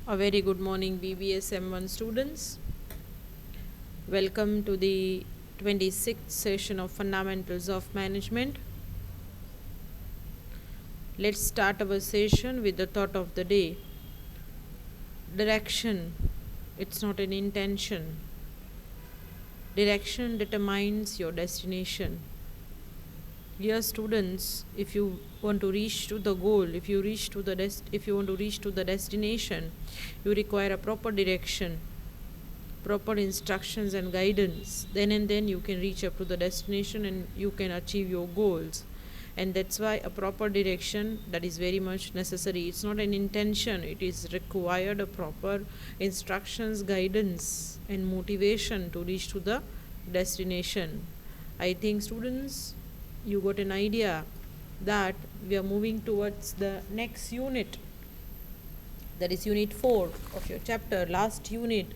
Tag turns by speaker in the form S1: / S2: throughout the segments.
S1: A very good morning, BBS M1 students. Welcome to the 26th session of Fundamentals of Management. Let's start our session with the thought of the day. Direction, it's not an intention. Direction determines your destination. Dear students, if you want to reach to the goal, if you want to reach to the destination, you require a proper direction, proper instructions and guidance. Then and then you can reach up to the destination and you can achieve your goals. And that's why a proper direction, that is very much necessary. It's not an intention, it is required a proper instructions, guidance and motivation to reach to the destination. I think students, you got an idea that we are moving towards the next unit, that is unit 4 of your chapter, last unit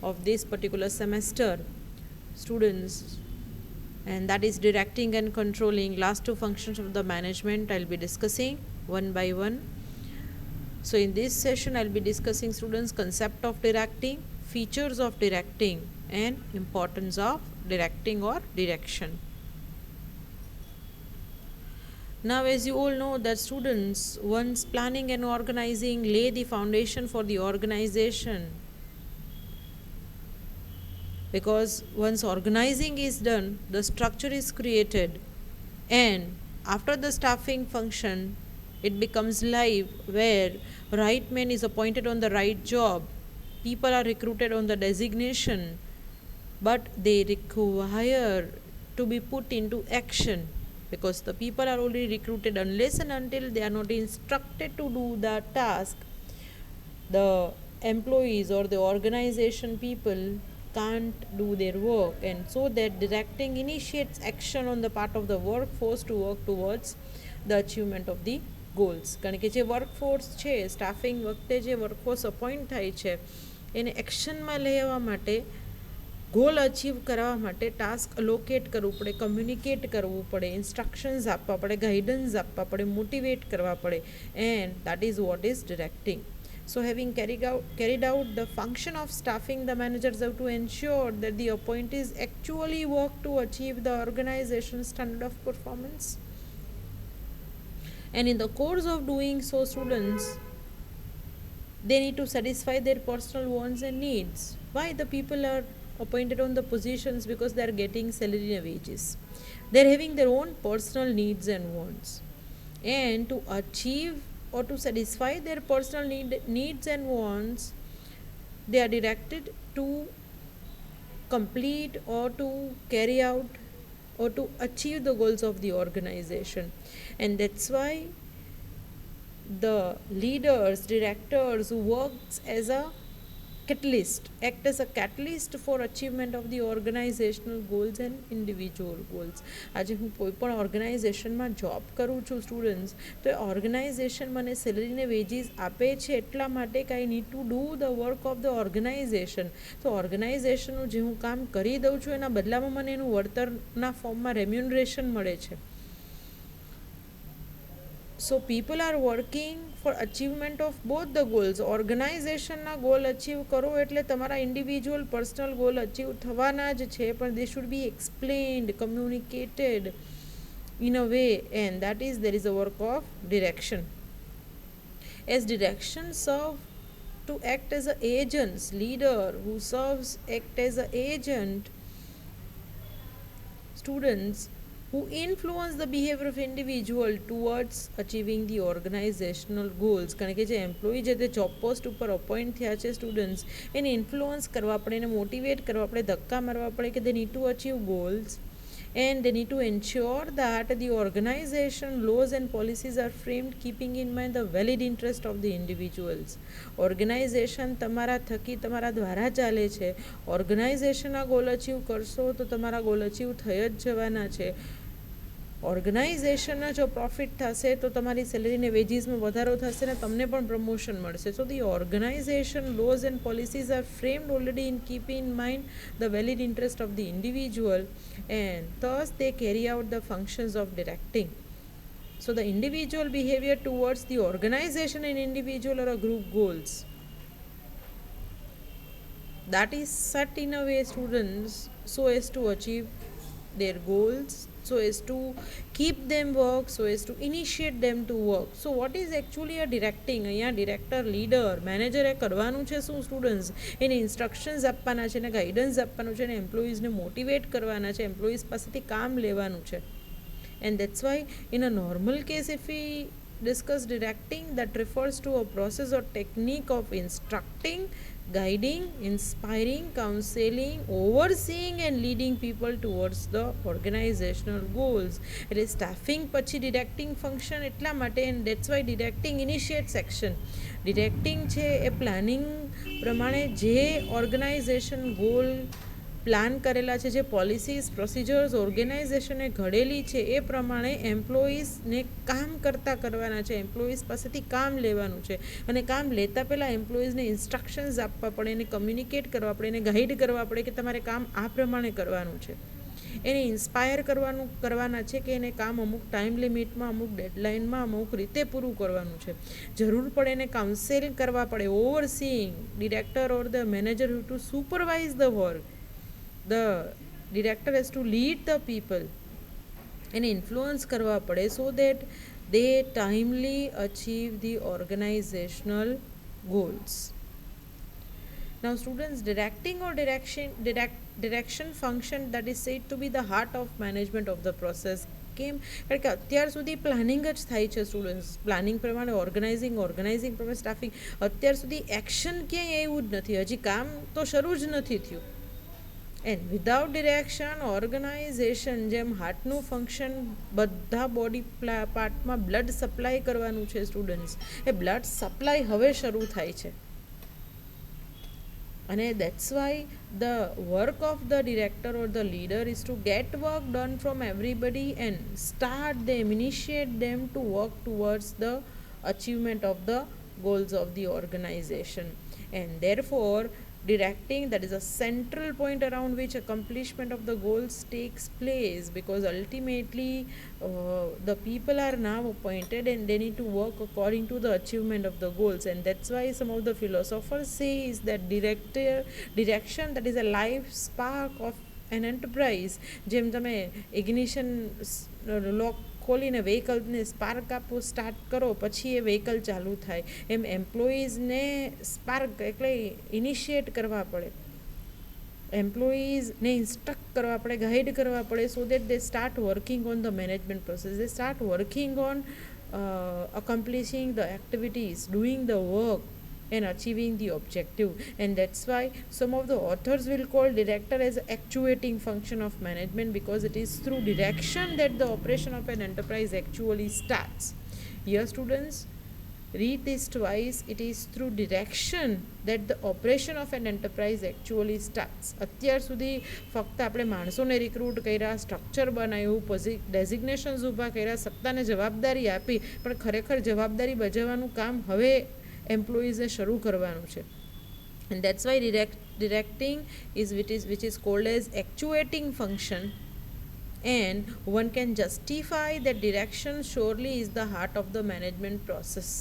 S1: of this particular semester, students, and that is directing and controlling. Last two functions of the management I'll be discussing one by one. So in this session I'll be discussing, students, concept of directing, features of directing and importance of directing or direction. Now, as you all know that students, once planning and organizing lay the foundation for the organization, because once organizing is done, the structure is created, and after the staffing function, it becomes live, where right man is appointed on the right job, people are recruited on the designation, but they require to be put into action, because the people are already recruited. Unless and until they are not instructed to do the task, the employees or the organization people can't do their work. And so that directing initiates action on the part of the workforce to work towards the achievement of the goals. કારણ કે જે workforce છે, staffing વખતે જે workforce appoint થાય છે એને એક્શનમાં લેવા માટે, ગોલ અચીવ કરવા માટે ટાસ્ક અલોકેટ કરવું પડે, કમ્યુનિકેટ કરવું પડે, ઇન્સ્ટ્રક્શન્સ આપવા પડે, ગાઈડન્સ આપવા પડે, મોટિવેટ કરવા પડે, and that is what is directing. So having carried out the function of staffing, the managers have to ensure that the appointees actually work to achieve the organization's standard of performance. And in the course of doing so, students, they need to satisfy their personal wants and needs. Why the people are appointed on the positions? Because they are getting salary and wages. They are having their own personal needs and wants. And to achieve or to satisfy their personal needs and wants, they are directed to complete or to carry out or to achieve the goals of the organization. And that's why the leaders, directors who works as a catalyst, act as a catalyst for achievement of the organizational goals and individual goals. આજે હું કોઈ પણ ઓર્ગેનાઇઝેશનમાં job કરું છું students, તો એ organisation મને સેલરીને veggies આપે છે એટલા માટે કે I need to do the work of the organisation. તો ઓર્ગેનાઇઝેશનનું જે હું કામ કરી દઉં છું એના બદલામાં મને એનું વળતરના ફોર્મમાં રેમ્યુનરેશન મળે છે. So people are working for achievement of both the goals. ઓર્ગેનાઇઝેશનના ગોલ અચીવ કરો એટલે તમારા ઇન્ડિવિજ્યુઅલ પર્સનલ ગોલ અચીવ થવાના જ છે, પણ they should be explained, communicated in a way, and that is, there is a work of direction. As direction serve to act as an agent, leader who serves act as an agent, students, who influence the behavior of individual towards achieving the organizational goals. કારણ કે જે employee જે તે job post ઉપર appoint થયા છે students, એને influence કરવા પડે, એને મોટિવેટ કરવા પડે, ધક્કા મારવા પડે કે they need to achieve goals, and they need to ensure that the organization laws and policies are framed keeping in mind the valid interest of the individuals. Organisation તમારા થકી, તમારા દ્વારા ચાલે છે. ઓર્ગેનાઇઝેશનના ગોલ અચીવ કરશો તો તમારા ગોલ અચીવ થઈ જ જવાના છે. ઓર્ગેનાઇઝેશનના જો પ્રોફિટ થશે તો તમારી સેલરીને વેજીસમાં વધારો થશે ને તમને પણ પ્રમોશન મળશે. So the organisation laws and policies are framed already in keeping in mind the valid interest of the individual, and thus they carry out the functions of directing. So the individual behavior towards the organization and individual are a group goals. that is set in a way, students, so as to achieve their goals, so as to keep them work, so as to initiate them to work. So what is actually a directing? અહીંયા director leader મેનેજરે કરવાનું છે શું students? એને instructions આપવાના છે, એને guidance આપવાનું છે, અને એમ્પ્લોઈઝને મોટિવેટ કરવાના છે, એમ્પ્લોઈઝ પાસેથી કામ લેવાનું છે. And that's why in a normal case, if we discuss directing, that refers to a process or technique of instructing, guiding, inspiring, counseling, overseeing and leading people towards the organizational goals. એટલે staffing પછી directing function એટલા માટે, and that's why directing initiates action. Directing છે એ planning પ્રમાણે જે organisation goal plan કરેલા છે, જે પોલિસીસ પ્રોસિજર્સ ઓર્ગેનાઇઝેશને ઘડેલી છે, એ પ્રમાણે એમ્પ્લોઈઝને કામ કરવાના છે, એમ્પ્લોઈઝ પાસેથી કામ લેવાનું છે. અને કામ લેતા પહેલાં એમ્પ્લોઈઝને ઇન્સ્ટ્રક્શન્સ આપવા પડે, એને કમ્યુનિકેટ કરવા પડે, એને ગાઈડ કરવા પડે કે તમારે કામ આ પ્રમાણે કરવાનું છે. એને ઇન્સ્પાયર કરવાના છે કે એને કામ અમુક ટાઈમ લિમિટમાં, અમુક ડેડલાઇનમાં, અમુક રીતે પૂરું કરવાનું છે. જરૂર પડે એને કાઉન્સેલ કરવા પડે. Overseeing, director or the manager to supervise the work. The director has to lead the people and influence करवा पड़े so that they timely achieve the organizational goals. Now students, directing or direction function, that is said to be the heart of management of the process. કેમ? કારણ કે અત્યાર સુધી planning જ થાય છે સ્ટુડન્ટ્સ, પ્લાનિંગ પ્રમાણે ઓર્ગેનાઇઝિંગ પ્રમાણે સ્ટાફિંગ. અત્યાર સુધી એક્શન ક્યાંય આવ્યું જ નથી, હજી કામ તો શરૂ જ નથી થયું. એન્ડ વિધાઉટ ડિરેક્શન ઓર્ગેનાઇઝેશન, જેમ હાર્ટનું ફંક્શન બધા બોડી પાર્ટમાં બ્લડ સપ્લાય કરવાનું છે સ્ટુડન્ટ્સ, એ બ્લડ સપ્લાય હવે શરૂ થાય છે. અને that's why the work of the director or the leader is to get work done from everybody and start them, initiate them to work towards the achievement of the goals of the organization. And therefore directing, that is a central point around which accomplishment of the goals takes place, because ultimately the people are now appointed and they need to work according to the achievement of the goals. And that's why some of the philosophers say is that direction, that is a life spark of an enterprise. જેમ તમે ignition લોક ખોલીને વ્હીકલને spark આપો, start કરો, પછી એ vehicle ચાલુ થાય, એમ એમ્પ્લોઈઝને spark એટલે initiate કરવા પડે, એમ્પ્લોઈઝને ઇન્સ્ટ્રક્ટ કરવા પડે, ગાઈડ કરવા પડે, so that they start working on the management process, they start working on accomplishing the activities, doing the work and achieving the objective. And that's why some of the authors will call director as actuating function of management, because it is through direction that the operation of an enterprise actually starts. Here students, read this twice. It is through direction that the operation of an enterprise actually starts. અત્યાર સુધી ફક્ત આપણે માણસોને recruit કર્યા, structure બનાવ્યું, ડેઝિગ્નેશન્સ ઊભા કર્યા, સત્તાને જવાબદારી આપી, પણ ખરેખર જવાબદારી બજાવવાનું કામ હવે એમ્પ્લોઈઝે શરૂ કરવાનું છે. And that's why directing is which is called as actuating function, and one can justify that direction surely is the heart of the management process.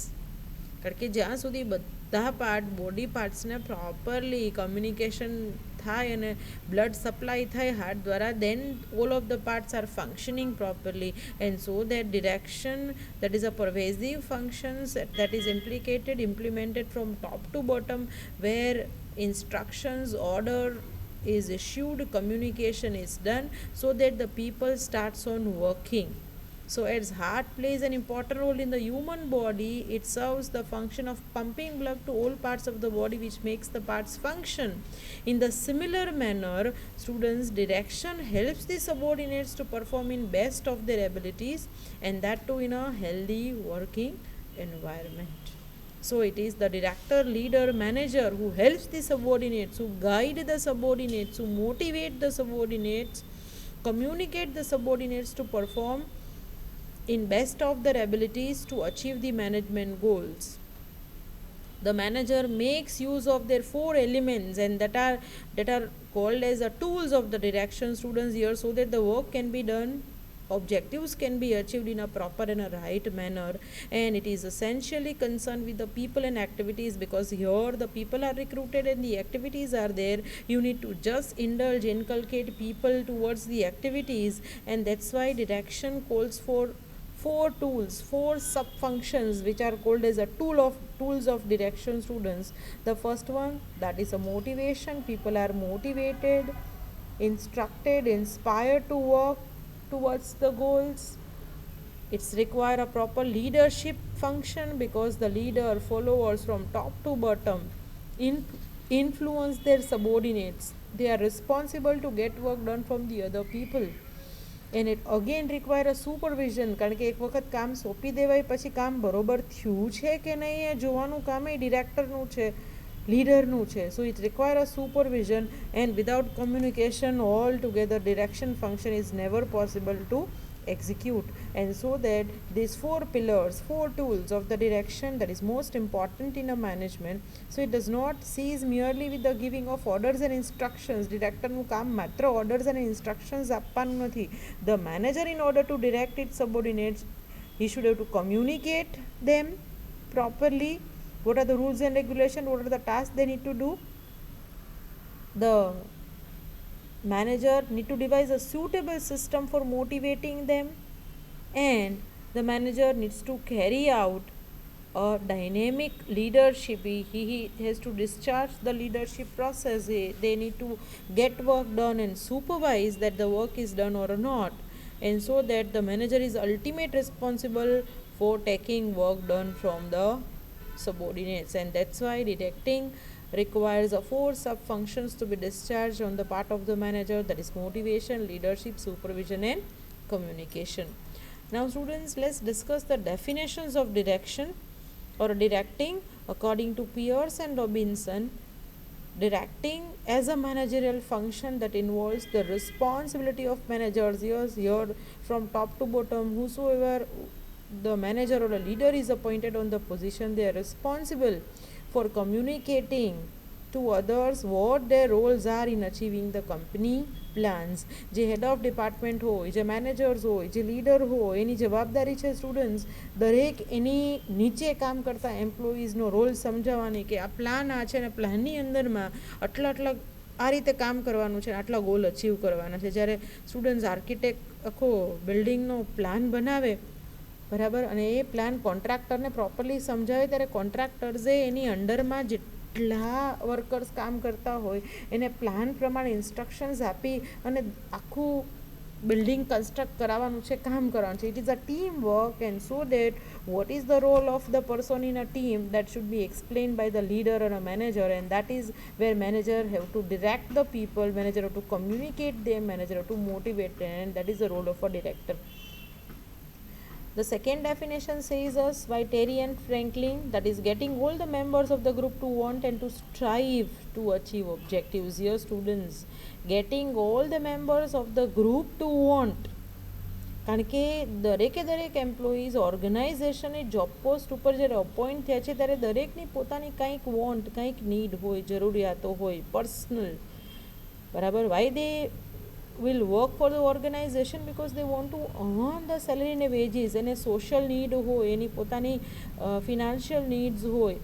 S1: કારણ કે જ્યાં સુધી બધા પાર્ટ, બોડી પાર્ટ્સને પ્રોપરલી કમ્યુનિકેશન થાય અને બ્લડ સપ્લાય થાય heart દ્વારા, then all of the parts are functioning properly. And so that direction, that is a pervasive functions that is implemented from top to bottom, where instructions, order is issued, communication is done, so that the people starts on working. So as heart plays an important role in the human body, it serves the function of pumping blood to all parts of the body, which makes the parts function. In the similar manner, students, direction helps the subordinates to perform in best of their abilities, and that too in a healthy working environment. So it is the director, leader, manager who helps the subordinates, who guide the subordinates, who motivate the subordinates, communicate the subordinates to perform in best of their abilities to achieve the management goals. The manager makes use of their 4 elements, and that are called as the tools of the direction, students, here, so that the work can be done objectives can be achieved in a proper and a right manner, and it is essentially concerned with the people and activities, because here the people are recruited and the activities are there. You need to just inculcate people towards the activities, and that's why direction calls for four tools, four sub functions, which are called as a tools of direction, students. The first one, that is a motivation. People are motivated, instructed, inspired to work towards the goals. It's require a proper leadership function, because the leader followers from top to bottom in, influence their subordinates. They are responsible to get work done from the other people. And it again require a supervision, કારણ કે એક વખત કામ સોંપી દેવાય પછી કામ બરોબર થયું છે કે નહીં એ જોવાનું કામ એ ડિરેક્ટરનું છે, લીડરનું છે. So it require a supervision, and without communication all together direction function is never possible to execute. And so that these four pillars, four tools of the direction, that is most important in a management. So it does not cease merely with the giving of orders and instructions. Director નું કામ માત્ર orders and instructions આપવાનું નથી. The manager, in order to direct its subordinates, he should have to communicate them properly. What are the rules and regulations? What are the tasks they need to do? The manager need to devise a suitable system for motivating them, and the manager needs to carry out a dynamic leadership. He has to discharge the leadership process. They need to get work done and supervise that the work is done or not, and so that the manager is ultimate responsible for taking work done from the subordinates. And that's why directing requires a four sub functions to be discharged on the part of the manager, that is motivation, leadership, supervision, and communication. Now students, let's discuss the definitions of direction or directing according to Pearce and Robinson. Directing as a managerial function that involves the responsibility of managers. Yes, here from top to bottom, whosoever the manager or a leader is appointed on the position, they are responsible for communicating to others what their roles are in achieving the company plans. જે head of department હોય, જે managers હોય, જે leader હોય, એની જવાબદારી છે students દરેક એની નીચે કામ કરતા એમ્પ્લોઈઝનો રોલ સમજાવવાની, કે આ પ્લાન આ છે ને પ્લાનની અંદરમાં આટલા આટલા આ રીતે કામ કરવાનું છે, આટલા ગોલ અચીવ કરવાના છે. જ્યારે સ્ટુડન્ટ્સ આર્કિટેક્ટ આખો બિલ્ડિંગનો પ્લાન બનાવે બરાબર, અને એ પ્લાન કોન્ટ્રાક્ટરને પ્રોપરલી સમજાવે, ત્યારે કોન્ટ્રાક્ટર્સે એની અંડરમાં જેટલા વર્કર્સ કામ કરતા હોય એને પ્લાન પ્રમાણે ઇન્સ્ટ્રક્શન્સ આપી અને આખું બિલ્ડિંગ કન્સ્ટ્રક્ટ કરાવવાનું છે, કામ કરવાનું છે. It is a team work, and so that what is the role of the person in a team, that should be explained by the leader or a manager, and that is where manager have to direct the people, manager have to communicate them, manager have to motivate them, and that is the role of a director. The second definition says us by Terry and Franklin, that is getting all the members of the group to want and to strive to achieve objectives. Here students, getting all the members of the group to want, કારણ કે દરેકે દરેક employees ઓર્ગેનાઇઝેશનની job post ઉપર જ્યારે appoint થયા છે ત્યારે દરેકની પોતાની કંઈક વોન્ટ, કંઈક નીડ હોય, જરૂરિયાતો હોય, પર્સનલ બરાબર. Y they will work for the organization? Because they want to earn the salary and wages. એને સોશિયલ નીડ હોય, એની પોતાની ફિનાન્શિયલ નીડ્સ હોય,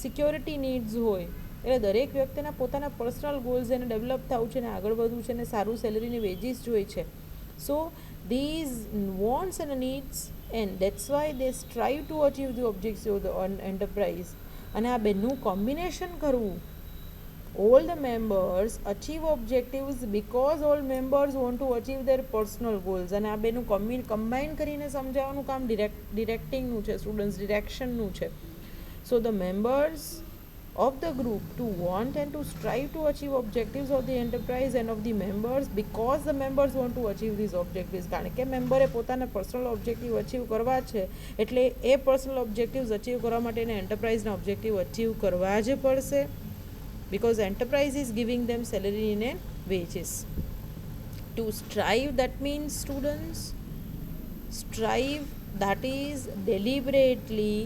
S1: સિક્યોરિટી નીડ્સ હોય, એટલે દરેક વ્યક્તિના પોતાના પર્સનલ ગોલ્સ એને ડેવલપ થવું છે, ને આગળ વધવું છે, ને સારું સેલરી ને વેજીસ જોઈએ છે. સો these wants and needs, and that's why they strive to achieve the objectives of the enterprise. અને આ બેનું કોમ્બિનેશન કરવું, all the members achieve objectives because all members want to achieve their personal goals. અને આ બેનું combine કરીને સમજાવવાનું કામ ડિરેક્ટિંગનું છે સ્ટુડન્ટ્સ, ડિરેક્શનનું છે. So the members of the group to want and to strive to achieve objectives of the enterprise and of the members, because the members want to achieve these objectives. કારણ કે મેમ્બરે પોતાના personal objective achieve કરવા છે, એટલે એ personal objectives achieve કરવા માટે એને એન્ટરપ્રાઇઝના objective achieve કરવા જ પડશે, because enterprise is giving them salary and wages. To strive, that means students, strive, that is deliberately,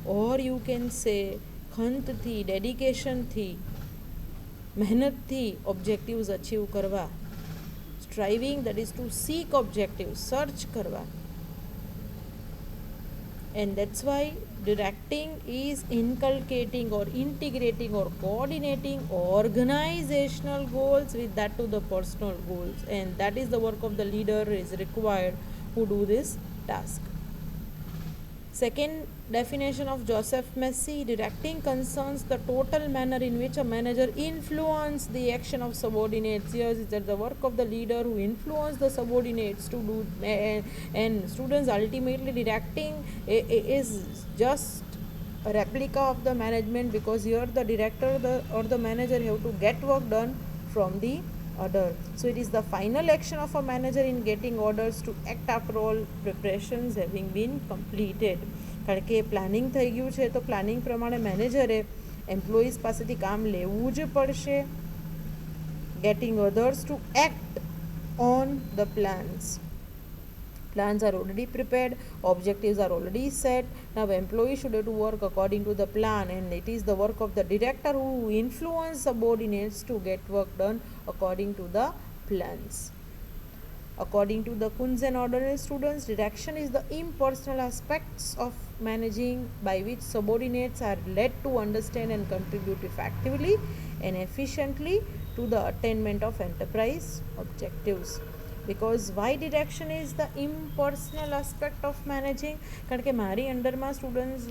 S1: or you can say ખંતથી, ડેડિકેશનથી, મહેનતથી ઓબ્જેક્ટિવ્સ અચીવ કરવા. striving, that is to seek objectives, search karwa. And that's why directing is inculcating or integrating or coordinating organizational goals with that to the personal goals, and that is the work of the leader is required who do this task. Second definition of Joseph Massey: directing concerns the total manner in which a manager influences the action of subordinates. Here is that the work of the leader who influence the subordinates to do, and students ultimately directing is just a replica of the management, because here the director or the manager have to get work done from the order. So it is the final action of a manager in getting orders to act after all preparations having been completed. કારણ કે planning થઈ ગયું છે તો planning પ્રમાણે મેનેજરે employees પાસેથી કામ લેવું જ પડશે. Getting others to act on the plans. Plans are already prepared, objectives are already set. Now employees should have to work according to the plan, and it is the work of the director who influence subordinates to get work done according to the plans. According to the Kunz and ordinary students, direction is the impersonal aspects of managing by which subordinates are led to understand and contribute effectively and efficiently to the attainment of enterprise objectives. Because why direction is the impersonal aspect of managing? કારણ કે મારી અંડરમાં students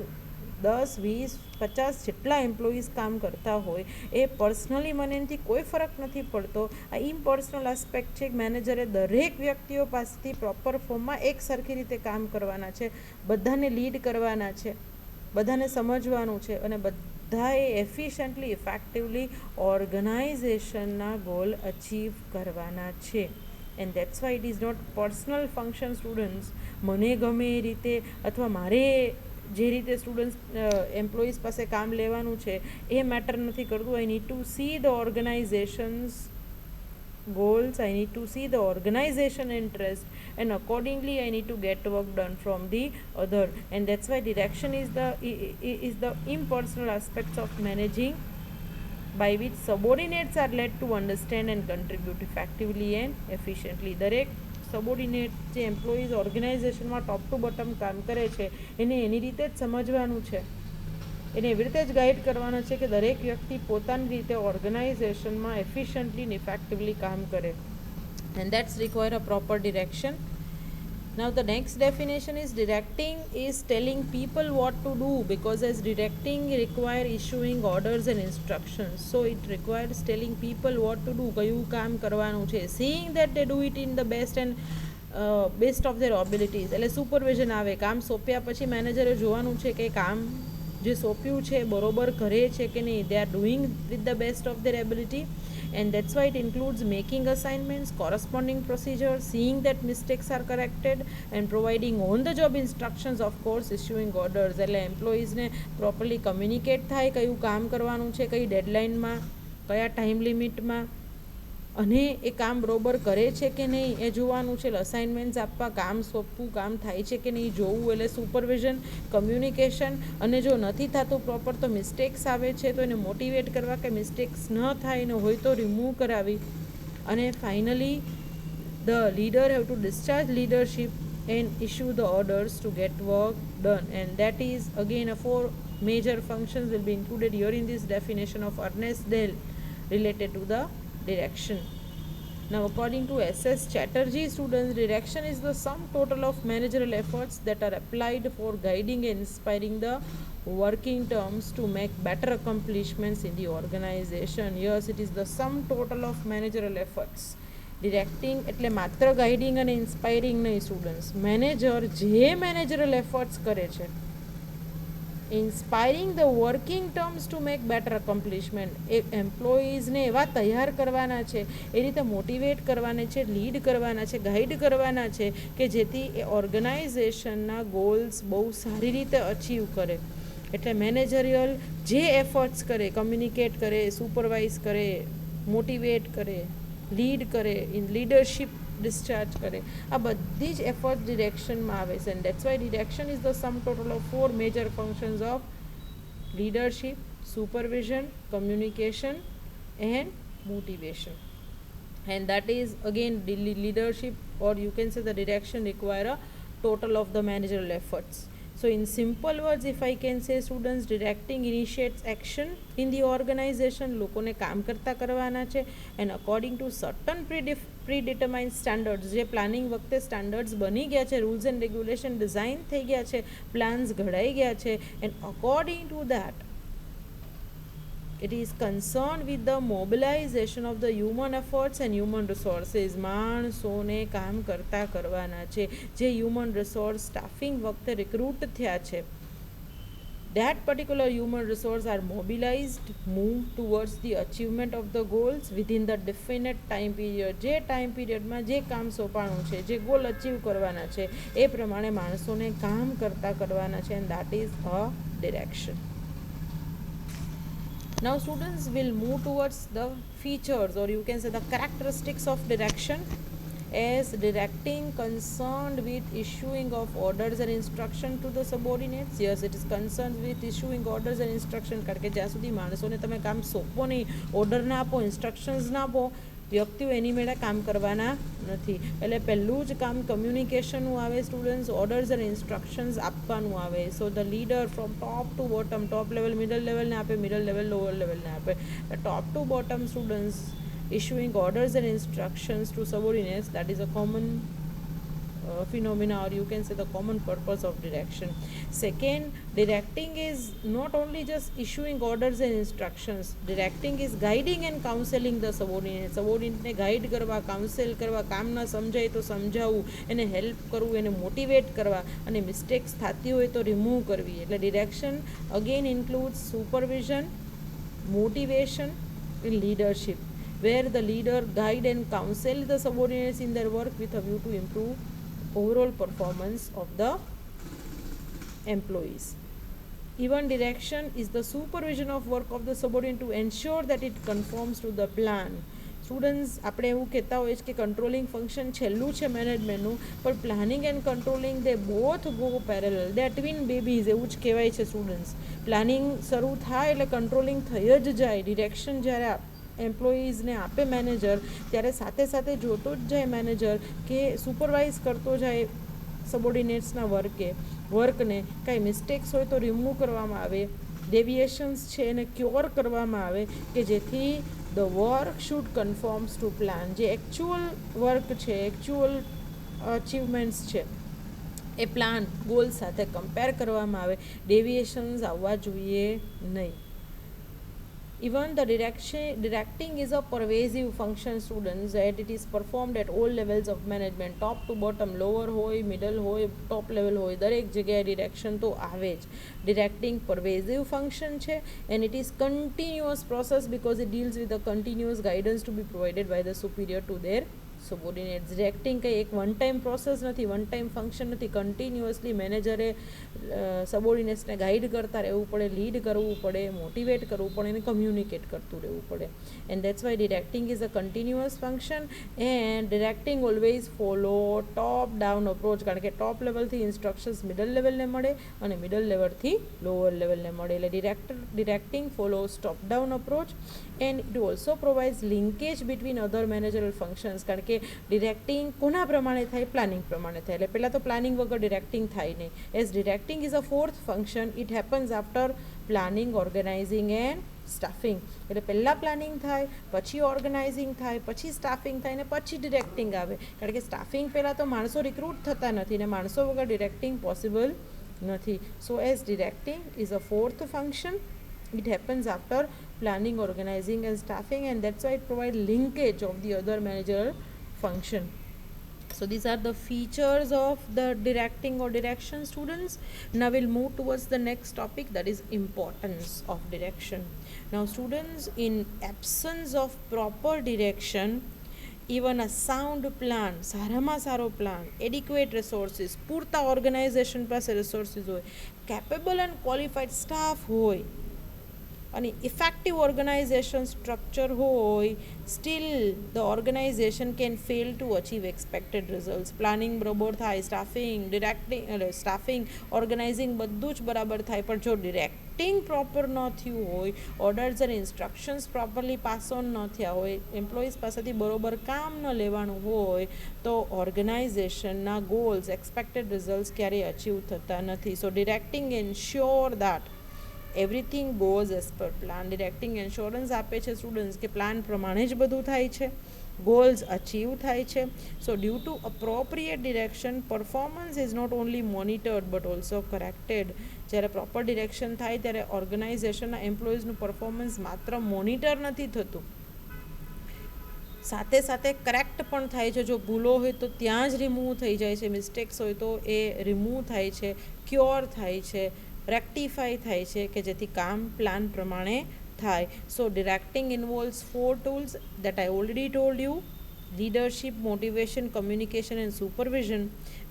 S1: 10, 20, 50 જેટલા employees કામ કરતા હોય એ personally મને એનાથી કોઈ ફરક નથી પડતો. આ ઇમ્પર્સનલ આસ્પેક્ટ છે કે મેનેજરે દરેક વ્યક્તિઓ પાસેથી પ્રોપર ફોર્મમાં એક સરખી રીતે કામ કરવાના છે, બધાને લીડ કરવાના છે, બધાને સમજવાનું છે, અને બધાએ એફિશિયન્ટલી ઇફેક્ટિવલી ઓર્ગનાઇઝેશનના ગોલ અચીવ કરવાના છે. And that's why it is not personal function students. મને ગમે એ રીતે અથવા મારે જે રીતે સ્ટુડન્ટ્સ એમ્પ્લોઈઝ પાસે કામ લેવાનું છે એ મેટર નથી કરતું. I need to see the organisation's goals, I need to see the organization interest, and accordingly I need to get work done from the other. And that's why direction is the impersonal aspects of managing by which subordinates are led to understand and contribute effectively and efficiently. દરેક subordinate જે employees ઓર્ગેનાઇઝેશનમાં top to bottom કામ કરે છે એને એની રીતે જ સમજવાનું છે, એને એવી રીતે જ ગાઈડ કરવાનો છે કે દરેક વ્યક્તિ પોતાની રીતે ઓર્ગેનાઇઝેશનમાં એફિશિયન્ટલી અને ઇફેક્ટિવલી કામ કરે. And that's require a proper direction. Now the next definition is directing is telling people what to do, because as directing require issuing orders and instructions, so it requires telling people what to do, કયું કામ કરવાનું છે, seeing that they do it in the best of their abilities. એટલે supervision આવે. કામ સોંપ્યા પછી મેનેજરે જોવાનું છે કે કામ જે સોંપ્યું છે બરોબર કરે છે કે નહીં, they are doing with the best of their ability. And that's why it includes making assignments, corresponding procedures, seeing that mistakes are corrected, and providing on the job instructions, of course issuing orders. એટલે એમ્પ્લોઈઝને properly communicate થાય કયું કામ કરવાનું છે, કઈ ડેડલાઇનમાં, કયા time લિમિટમાં, અને એ કામ બરોબર કરે છે કે નહીં એ જોવાનું છે. અસાઇનમેન્ટ્સ આપવા, કામ સોંપવું, કામ થાય છે કે નહીં જોવું. એટલે સુપરવિઝન, કમ્યુનિકેશન, અને જો નથી થતું પ્રોપર તો મિસ્ટેક્સ આવે છે તો એને મોટિવેટ કરવા કે મિસ્ટેક્સ ન થાય ને હોય તો રિમૂવ કરાવી. અને finally the leader have to discharge leadership and issue the orders to get work done. And that is again a 4 major functions will be included here in this definition of Ernest Dale related to the direction. Now according to S.S. Chatterjee, students, direction is the sum total of managerial efforts that are applied for guiding and inspiring the working terms to make better accomplishments in the organization. Yes, it is the sum total of managerial efforts. Directing એટલે માત્ર guiding અને inspiring નહીં students. Manager જે મેનેજરલ efforts કરે છે, inspiring the working terms to make better accomplishment, એ એમ્પ્લોઈઝને એવા તૈયાર કરવાના છે, એ રીતે મોટિવેટ કરવાના છે, લીડ કરવાના છે, ગાઈડ કરવાના છે કે જેથી એ ઓર્ગનાઇઝેશનના ગોલ્સ બહુ સારી રીતે અચીવ કરે. એટલે મેનેજરિયલ જે એફર્ટ્સ કરે, કમ્યુનિકેટ કરે, સુપરવાઇઝ કરે, મોટિવેટ કરે, લીડ કરે, ઇન લીડરશિપ ડિસ્ચાર્જ કરે, આ બધી જ એફર્ટ ડિરેક્શનમાં આવે છે. And that's why direction is the sum total of 4 major functions of leadership, supervision, communication and motivation. and that is again leadership, or you can say the direction require a total of the managerial efforts. So in simple words, if I can say, students, directing initiates action in the organization. લોકોને કામ કરતા કરવાના છે, and according to certain predetermined standards, જે planning વખતે standards બની ગયા છે, રૂલ્સ એન્ડ રેગ્યુલેશન ડિઝાઇન થઈ ગયા છે, પ્લાન્સ ઘડાઈ ગયા છે, and according to that it is concerned with the mobilization of the human efforts and human resources. માણસોને કામ કરતા કરવાના છે, જે human resource staffing વખતે recruit થયા છે, that particular human resource are mobilized, move towards the achievement of the goals within the definite time period. જે ટાઈમ પીરિયડમાં જે કામ સોંપાણું છે, જે ગોલ અચીવ કરવાના છે, એ પ્રમાણે માણસોને કામ કરતા કરવાના છે, and that is a direction. Now students will move towards the features, or you can say the characteristics of direction, as directing concerned with issuing of orders and instruction to the subordinates. Yes, it is concerned with issuing orders and instruction, કારણ કે જ્યાં સુધી માણસોને તમે કામ સોંપો નહીં, order ના આપો, ઇન્સ્ટ્રક્શન્સ ના આપો, વ્યક્તિઓ એની મેળે કામ કરવાના નથી. એટલે પહેલું જ કામ કમ્યુનિકેશનનું આવે, સ્ટુડન્ટ્સ, ઓર્ડર્સ એન્ડ ઇન્સ્ટ્રક્શન્સ આપવાનું આવે. So the leader from top to bottom, top level middle લેવલને આપે, મિડલ લેવલ લોઅર લેવલને આપે. Top to bottom students issuing orders and instructions to subordinates, that is a common phenomena, or you can say the common purpose of direction. Second, directing is not only just issuing orders and instructions. Directing is guiding and counseling the subordinate. subordinate ને guide કરવા, counsel કરવા, કામ ના સમજાય તો સમજાવવું, એને help કરવું, એને મોટિવેટ કરવા, અને મિસ્ટેક્સ થતી હોય તો રિમૂવ કરવી. એટલે direction again includes supervision, motivation and leadership, where the leader guide and counsel the subordinates in their work with a view to improve overall performance of the employees. Even direction is the supervision of work of the subordinate to ensure that it conforms to the plan. Students, આપણે એવું કહેતા હોઈએ કે controlling function છેલ્લું છે મેનેજમેન્ટનું, પણ planning and controlling they both go parallel, they are twin babies, એવું જ કહેવાય છે સ્ટુડન્ટ્સ. પ્લાનિંગ શરૂ થાય એટલે કંટ્રોલિંગ થઈ જ જાય. ડિરેક્શન જ્યારે એમ્પ્લોઈઝને આપે મેનેજર, ત્યારે સાથે સાથે જોતો જ જાય મેનેજર કે સુપરવાઇઝ કરતો જાય સબોર્ડિનેટ્સના વર્કને. કાંઈ મિસ્ટેક્સ હોય તો રિમૂવ કરવામાં આવે, ડેવિએશન્સ છે એને ક્યોર કરવામાં આવે, કે જેથી the work should conforms to plan. જે એકચ્યુઅલ વર્ક છે, એકચ્યુઅલ અચીવમેન્ટ્સ છે, એ પ્લાન ગોલ સાથે કમ્પેર કરવામાં આવે, ડેવિએશન્સ આવવા જોઈએ નહીં. Even the directing is a pervasive function, students, that it is performed at all levels of management, top to bottom, lower હોય, middle હોય, top level હોય, દરેક જગ્યાએ ડિરેક્શન તો આવે જ. ડિરેક્ટિંગ pervasive function છે, and it is continuous process because it deals with the continuous guidance to be provided by the superior to their subordinates. Directing કંઈ એક વન ટાઈમ પ્રોસેસ નથી, વન ટાઈમ ફંક્શન નથી. Continuously મેનેજરે સબોર્ડિનેટ્સને guide કરતા રહેવું પડે, lead કરવું પડે, મોટિવેટ કરવું પડે, અને કમ્યુનિકેટ કરતું રહેવું પડે. And that's why directing is a continuous function, and directing always follow top down approach, કારણ કે ટોપ લેવલથી ઇન્સ્ટ્રક્શન્સ મિડલ લેવલને મળે અને મિડલ લેવલથી લોઅર લેવલને મળે. એટલે directing follows top down approach, and it also provides linkage between other managerial functions. કારણ કે ડિરેક્ટિંગ કોના પ્રમાણે થાય? પ્લાનિંગ પ્રમાણે થાય. એટલે પહેલાં તો પ્લાનિંગ વગર ડિરેક્ટિંગ થાય નહીં. As directing is a fourth function, it happens after planning, organising and staffing. એટલે પહેલાં પ્લાનિંગ થાય, પછી ઓર્ગેનાઇઝિંગ થાય, પછી સ્ટાફિંગ થાય, ને પછી ડિરેક્ટિંગ આવે. કારણ કે સ્ટાફિંગ પહેલાં તો માણસો રિક્રુટ થતા નથી, ને માણસો વગર ડિરેક્ટિંગ પોસિબલ નથી. સો as directing is a fourth function, it happens after planning, organizing and staffing, and that's why it provides linkage of the other managerial function. So these are the features of the directing or direction, students. Now we'll move towards the next topic, that is importance of direction. Now students, in absence of proper direction, even a sound plan, સારામાં સારો plan, adequate resources, પૂરતા organisation પાસે resources હોય, capable and qualified staff હોય, અને effective organisation structure હોય, still the organisation can fail to achieve expected results. Planning બરાબર થાય, સ્ટાફિંગ ઓર્ગેનાઇઝિંગ બધું જ બરાબર થાય, પણ જો ડિરેક્ટિંગ પ્રોપર ન થયું હોય, orders and instructions properly pass on ન થયા હોય, એમ્પ્લોઈઝ પાસેથી બરોબર કામ ન લેવાનું હોય, તો ઓર્ગનાઇઝેશનના ગોલ્સ, એક્સપેક્ટેડ રિઝલ્ટ્સ ક્યારેય અચીવ થતા નથી. So directing ensure that everything goes as per plan. Directing ensurance આપે છે સ્ટુડન્ટ્સ કે પ્લાન પ્રમાણે જ બધું થાય છે, goals અચીવ થાય છે. So due to appropriate direction performance is not only monitored but also corrected. જ્યારે પ્રોપર ડિરેક્શન થાય ત્યારે ઓર્ગનાઇઝેશનના એમ્પ્લોઈઝનું પરફોર્મન્સ માત્ર મોનિટર નથી થતું, સાથે સાથે કરેક્ટ પણ થાય છે. જો ભૂલો હોય તો ત્યાં જ રિમૂવ થઈ જાય છે, મિસ્ટેક્સ હોય તો એ રિમૂવ થાય છે, ક્યોર થાય છે, રેક્ટિફાઈ થાય છે, કે જેથી કામ પ્લાન પ્રમાણે થાય. So directing ઇન્વોલ્વ્સ 4 tools that I already told you: leadership, motivation, communication and supervision,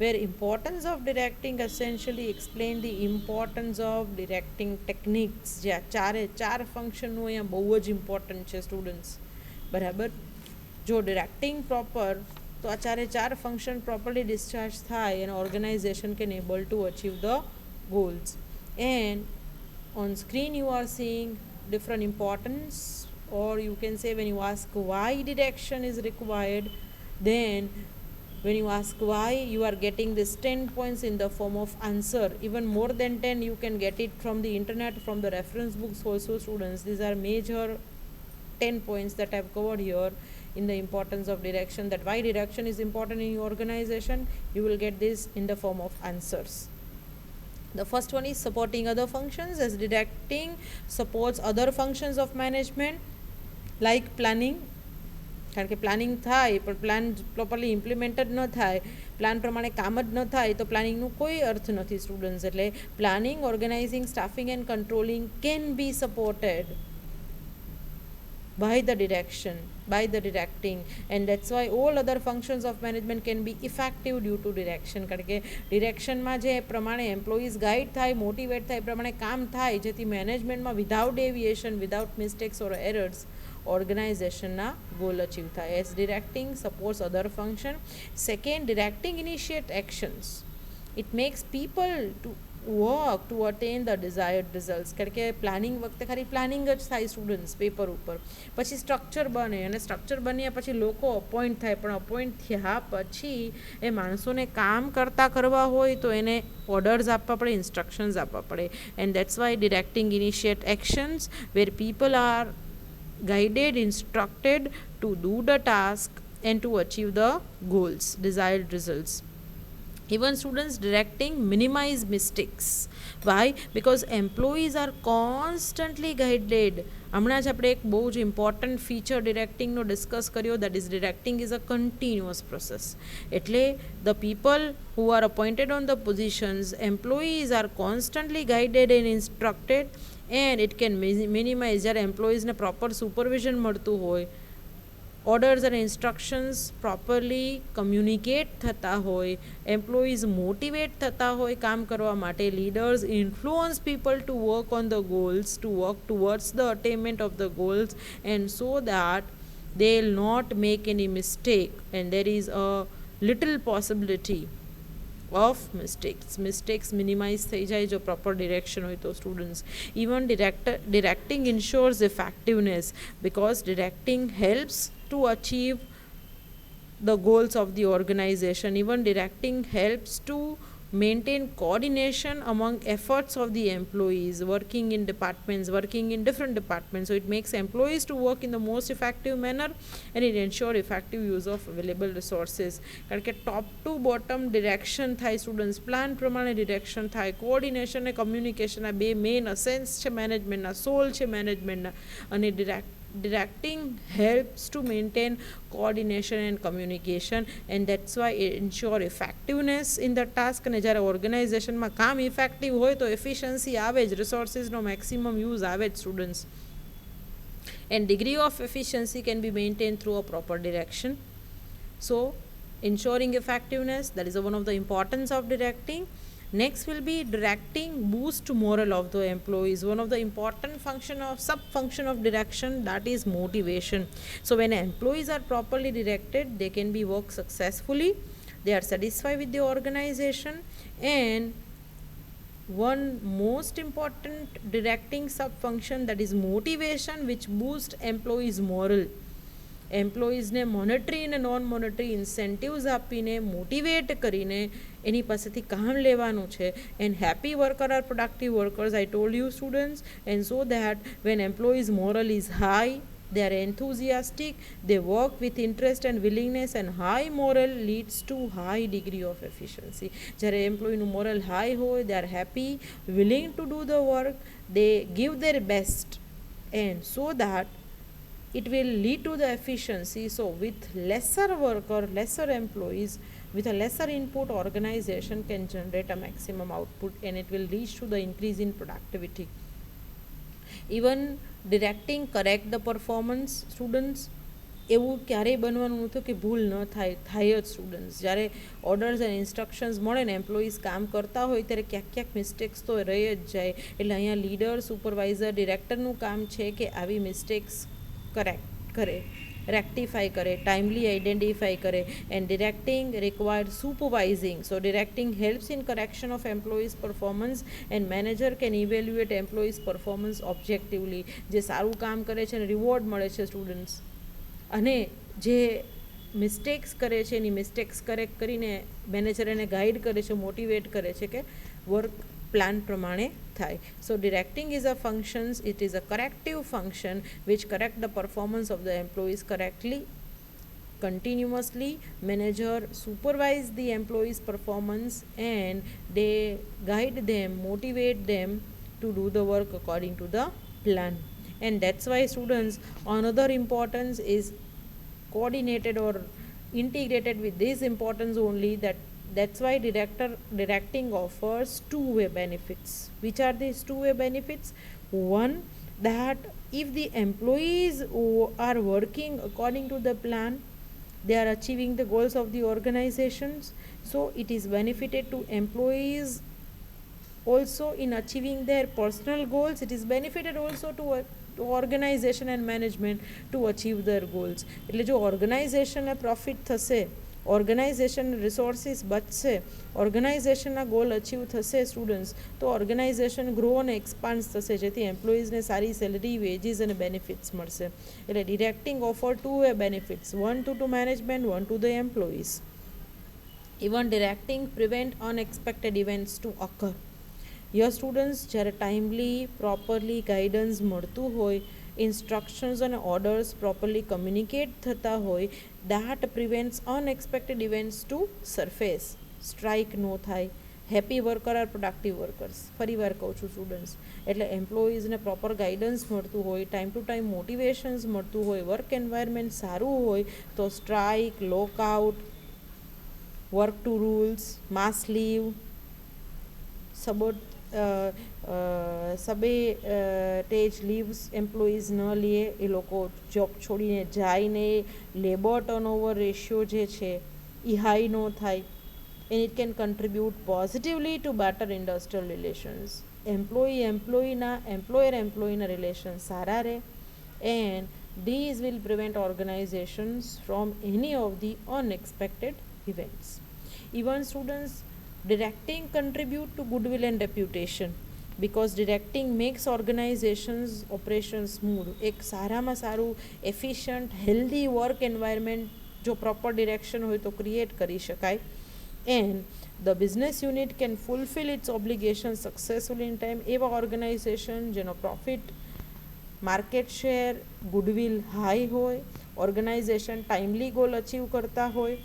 S1: where importance of directing essentially explain the importance of directing techniques. જે આ ચાર ફંક્શનનું અહીંયા બહુ જ ઇમ્પોર્ટન્ટ છે સ્ટુડન્ટ્સ, બરાબર. જો ડિરેક્ટિંગ પ્રોપર, તો આ ચાર ફંક્શન પ્રોપરલી ડિસ્ચાર્જ થાય અને organisation can able to achieve the goals. And on screen you are seeing different importance, or you can say when you ask why direction is required, then when you ask why, you are getting this 10 points in the form of answer. Even more than 10 you can get it from the internet, from the reference books also students. These are major 10 points that I have covered here in the importance of direction, that why direction is important in your organization. You will get this in the form of answers. The first one is supporting other functions, as directing supports other functions of management like planning. કારણ કે planning થાય પણ plan properly implemented ન થાય, plan પ્રમાણે કામ જ ન થાય, તો પ્લાનિંગનું કોઈ અર્થ નથી સ્ટુડન્ટ્સ. એટલે planning, organising, staffing and controlling can be supported by the directing, and that's why all other functions of management can be effective due to direction. કારણ કે ડિરેક્શનમાં જે પ્રમાણે એમ્પ્લોઈઝ ગાઈડ થાય, મોટિવેટ થાય, એ પ્રમાણે કામ થાય, જેથી મેનેજમેન્ટમાં વિધાઉટ ડેવિએશન, વિધાઉટ મિસ્ટેક્સ ઓર એરર્સ ઓર્ગનાઇઝેશનના ગોલ અચીવ થાય. As directing supports other function. Second, directing initiate actions. It max people to work to attain the desired results. કારણ કે પ્લાનિંગ વખતે ખાલી પ્લાનિંગ જ થાય સ્ટુડન્ટ્સ પેપર ઉપર, પછી સ્ટ્રક્ચર બને, અને સ્ટ્રક્ચર બન્યા પછી લોકો અપોઇન્ટ થાય, પણ અપોઇન્ટ થયા પછી એ માણસોને કામ કરવા હોય તો એને ઓર્ડર્સ આપવા પડે, ઇન્સ્ટ્રક્શન્સ આપવા પડે. And that's why directing initiate actions where people are guided, instructed to do the task and to achieve the goals, desired results. Even students, directing minimize mistakes. Why? Because employees are constantly guided. હમણાં જ આપણે એક બહુ જ important feature ડિરેક્ટિંગનો discuss કર્યો, that is directing is a continuous process. એટલે the people who are appointed on the positions, employees are constantly guided and instructed, and it can minimise. જ્યારે એમ્પ્લોઈઝને પ્રોપર સુપરવિઝન મળતું હોય, ઓર્ડર્સ અને instructions properly communicate થતા હોય, employees motivate થતા હોય કામ કરવા માટે, leaders influence people to work on the goals, to work towards the attainment of the goals, and so that they will not make any mistake, and there is a little possibility of mistakes minimize થઈ જાય જો proper direction હોય તો students. Even directing ensures effectiveness, because directing helps to achieve the goals of the organization. Even directing helps to maintain coordination among efforts of the employees working in different departments. So it makes employees to work in the most effective manner, and it ensures effective use of available resources. કારણ કે ટોપ to bottom direction થાય students, plan પ્રમાણે direction થાય, coordination અને communication આ બે main અસેન્સ છે મેનેજમેન્ટના, સોલ છે મેનેજમેન્ટના, અને directing helps to maintain coordination and communication, and that's why it ensure effectiveness in the task. અને જ્યારે ઓર્ગેનાઇઝેશનમાં કામ ઇફેક્ટિવ હોય તો એફિશિયન્સી આવે જ, રિસોર્સિસનો મેક્સિમમ યુઝ આવે જ students. and degree of efficiency can be maintained through a proper direction. So ensuring effectiveness, that is one of the importance of directing. Next will be directing boost morale of the employees. One of the important sub-function of direction, that is motivation. So when employees are properly directed, they can be work successfully, they are satisfied with the organization, and one most important directing sub function, that is motivation, which boosts employees morale. એમ્પ્લોઈઝને monetary અને non monetary incentives આપીને motivate કરીને એની પાસેથી કામ લેવાનું છે. And happy worker are productive workers, I told you students. And so that when employees morale is high, they are enthusiastic, they work with interest and willingness, and high moral leads to high degree of efficiency. જ્યારે એમ્પ્લોયનું moral high હોય, they are happy, willing to do the work, they give their best, and so that it will lead to the efficiency. So with lesser worker, lesser employees, with a lesser input, organization can generate a maximum output, and it will lead to the increase in productivity. Even directing correct the performance, students, એવું ક્યારેય બનવાનું નહોતું કે ભૂલ ન થાય જ students. જ્યારે ઓર્ડર્સ એન્ડ ઇન્સ્ટ્રક્શન્સ મળે ને એમ્પ્લોઈઝ કામ કરતા હોય ત્યારે ક્યાંક મિસ્ટેક્સ તો રહી જ જાય. એટલે અહીંયા લીડર, સુપરવાઇઝર, ડિરેક્ટરનું કામ છે કે આવી મિસ્ટેક્સ કરેક્ટ કરે, રેક્ટિફાઈ કરે, ટાઈમલી આઈડેન્ટિફાઈ કરે. And directing required supervising. So directing helps in correction of employees performance, and manager can evaluate employees performance objectively. જે સારું કામ કરે છે એને રિવોર્ડ મળે છે સ્ટુડન્ટ્સ, અને જે મિસ્ટેક્સ કરે છે એની મિસ્ટેક્સ કરેક્ટ કરીને મેનેજર એને ગાઈડ કરે છે, મોટિવેટ કરે છે કે વર્ક પ્લાન પ્રમાણે થાય. So directing is a functions, it is a corrective function which correct the performance of the employees correctly, continuously. Manager supervise the employees performance, and they guide them, motivate them to do the work according to the plan. And that's why students, another importance is coordinated or integrated with this importance only, that's why directing offers two-way benefits. Which are these two-way benefits? One, that if the employees are working according to the plan, they are achieving the goals of the organizations, so it is benefited to employees also in achieving their personal goals. It is benefited also to organization and management to achieve their goals. એટલે જો ઓર્ગેનાઇઝેશનને profit થશે, organisation resources બચશે, ઓર્ગેનાઇઝેશનના goal achieve થશે students, તો organisation grow અને expand થશે, જેથી એમ્પ્લોઈઝને સારી સેલરી, વેજીસ અને બેનિફિટ્સ મળશે. એટલે directing offer two way benefits, one to management, one to the employees. Even directing prevent unexpected events to occur. Your students, જ્યારે ટાઈમલી પ્રોપરલી ગાઈડન્સ મળતું હોય, ઇન્સ્ટ્રક્શન્સ અને ઓર્ડર્સ પ્રોપરલી કમ્યુનિકેટ થતા હોય, that prevents unexpected events to surface. Strike ન થાય, happy worker are productive workers. ફરી વાર કહું છું સ્ટુડન્ટ્સ, એટલે એમ્પ્લોઈઝને પ્રોપર ગાઈડન્સ મળતું હોય, ટાઈમ ટુ ટાઈમ મોટિવેશન્સ મળતું હોય, વર્ક એન્વાયરમેન્ટ સારું હોય, તો strike, lockout, work to rules, mass leave, sabotage leaves employees ન લે, એ લોકો જોબ છોડીને જાય નહીં, લેબર ટર્નઓવર રેશિયો જે છે એ હાઈ ન થાય, and it can contribute positively to better industrial relations. એમ્પ્લોયરના રિલેશન સારા રહે, and these will prevent organizations from any of the unexpected events. Even students, directing contribute to goodwill and reputation, because directing makes organizations operations smooth. એક સારામાં સારું efficient healthy work environment જો proper direction હોય તો create કરી શકાય. And the business unit can fulfil its obligation successful in time. એવા organisation જેનો profit, market share, goodwill high હોય, ઓર્ગેનાઇઝેશન ટાઈમલી ગોલ અચીવ કરતા હોય,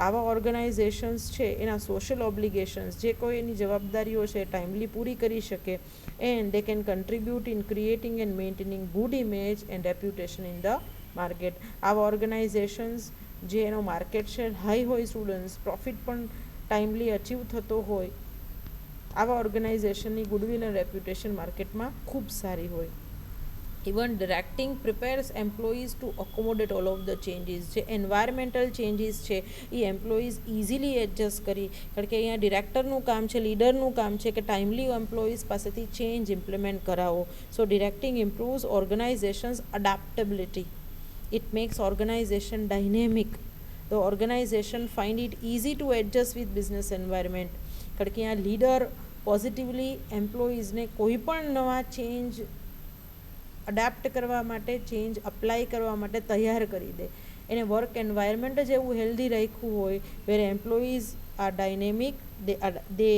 S1: આવા ઓર્ગેનાઇઝેશન્સ છે એના સોશિયલ ઓબ્લિગેશન્સ, જે કોઈ એની જવાબદારીઓ છે ટાઈમલી પૂરી કરી શકે, and they can contribute in creating and maintaining good image and reputation in the market. આવા ઓર્ગેનાઇઝેશન્સ જે એનો માર્કેટ શેર હાઈ હોય સ્ટુડન્ટ્સ, પ્રોફિટ પણ ટાઈમલી અચીવ થતો હોય, આવા ઓર્ગેનાઇઝેશનની ગુડવિલ એન્ડ રેપ્યુટેશન માર્કેટમાં ખૂબ સારી હોય. Even directing prepares employees to accommodate all of the changes. જે એન્વાયરમેન્ટલ ચેન્જીસ છે એ એમ્પ્લોઈઝ ઇઝીલી એડજસ્ટ કરી, કારણ કે અહીંયા ડિરેક્ટરનું કામ છે, લીડરનું કામ છે કે ટાઈમલી એમ્પ્લોઈઝ પાસેથી ચેન્જ ઇમ્પ્લિમેન્ટ કરાવો. So directing improves organizations adaptability. It makes organization dynamic. The organization find it easy to adjust with business environment, કારણ કે અહીંયા લીડર પોઝિટિવલી એમ્પ્લોઈઝને કોઈ પણ નવા ચેન્જ અડેપ્ટ કરવા માટે, ચેન્જ અપ્લાય કરવા માટે તૈયાર કરી દે. એને વર્ક એન્વાયરમેન્ટ જ એવું હેલ્ધી રાખ્યું હોય where employees are dynamic, they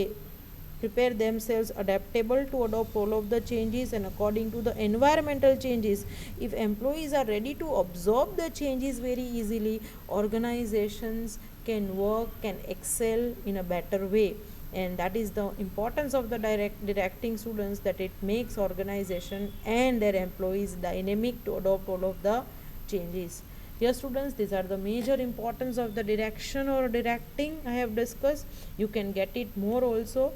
S1: prepare themselves adaptable to adopt all of the changes and according to the environmental changes. If employees are ready to absorb the changes very easily, organizations can work, can excel in a better way. And that is the importance of the directing students, that it makes organization and their employees dynamic to adopt all of the changes. Dear students, these are the major importance of the direction or directing I have discussed. You can get it more also.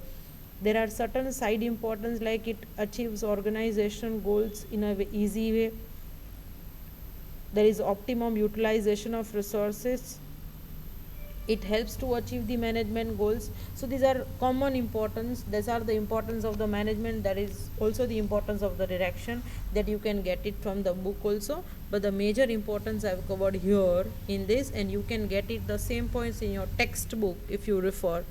S1: There are certain side importance, like it achieves organization goals in a easy way. There is optimum utilization of resources. It helps to achieve the management goals. So these are common importance. These are the importance of the management. That is also the importance of the direction, that you can get it from the book also, but the major importance I have covered here in this, and you can get it the same points in your textbook if you refer.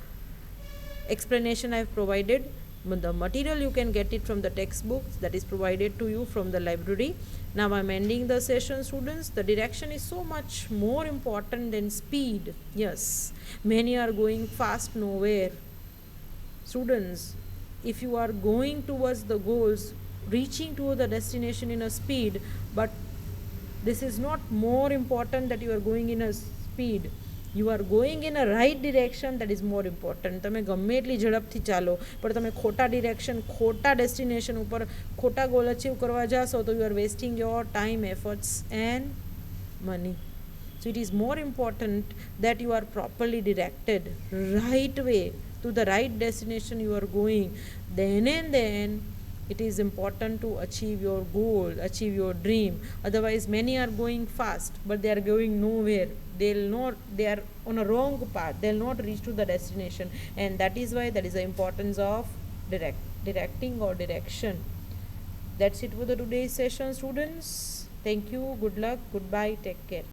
S1: Explanation I have provided, but the material you can get it from the textbooks that is provided to you from the library. Now I'm ending the session, students. The direction is so much more important than speed. Yes, many are going fast nowhere. Students, if you are going towards the goals, reaching to the destination in a speed, but this is not more important that you are going in a speed. You are going in a right direction, that is more important. તમે ગમે એટલી ઝડપથી ચાલો, પણ તમે ખોટા direction, ખોટા destination ઉપર ખોટા ગોલ અચીવ કરવા જાશો તો you are wasting your time, efforts and money. So it is more important that you are properly directed, right way, to the right destination you are going. Then and then it is important to achieve your goal, achieve your dream. Otherwise many are going fast but they are going nowhere. They are on a wrong path. They'll not reach to the destination, and that is why that is the importance of directing or direction. That's it for the today's session, students. Thank you, good luck, goodbye, take care.